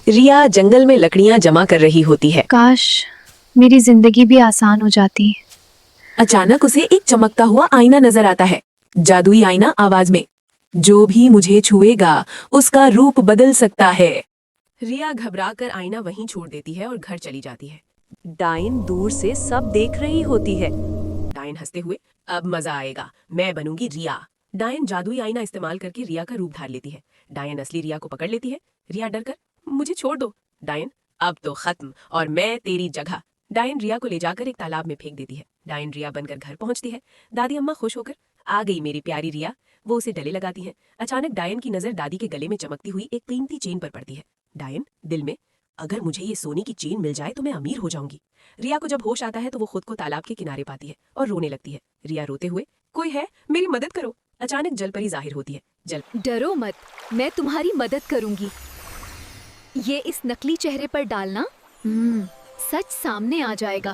रिया जंगल में लकड़ियां जमा कर रही होती है। काश मेरी जिंदगी भी आसान हो जाती। अचानक उसे एक चमकता हुआ आईना नजर आता है। जादुई आईना आवाज में, जो भी मुझे छुएगा उसका रूप बदल सकता है। रिया घबराकर आईना वहीं छोड़ देती है और घर चली जाती है। डायन दूर से सब देख रही होती है। डायन हंसते हुए, अब मजा आएगा, मैं बनूंगी रिया। डायन जादुई आईना इस्तेमाल करके रिया का रूप धार लेती है। डायन असली रिया को पकड़ लेती है। रिया डरकर, मुझे छोड़ दो। डायन, अब तो खत्म और मैं तेरी जगह। डायन रिया को ले जाकर एक तालाब में फेंक देती है। डायन रिया बनकर घर पहुंचती है। दादी अम्मा खुश होकर, आ गई मेरी प्यारी रिया। वो उसे गले लगाती हैं। अचानक डायन की नजर दादी के गले में चमकती हुई एक कीमती चेन पर पड़ती है। डायन दिल में, अगर मुझे ये सोने की चेन मिल जाए तो मैं अमीर हो जाऊंगी। रिया को जब होश आता है तो वो खुद को तालाब के किनारे पाती है और रोने लगती है। रिया रोते हुए, कोई है, मेरी मदद करो। अचानक जलपरी जाहिर होती है। जल डरो मत, मैं तुम्हारी मदद करूंगी। ये इस नकली चेहरे पर डालना, सच सामने आ जाएगा।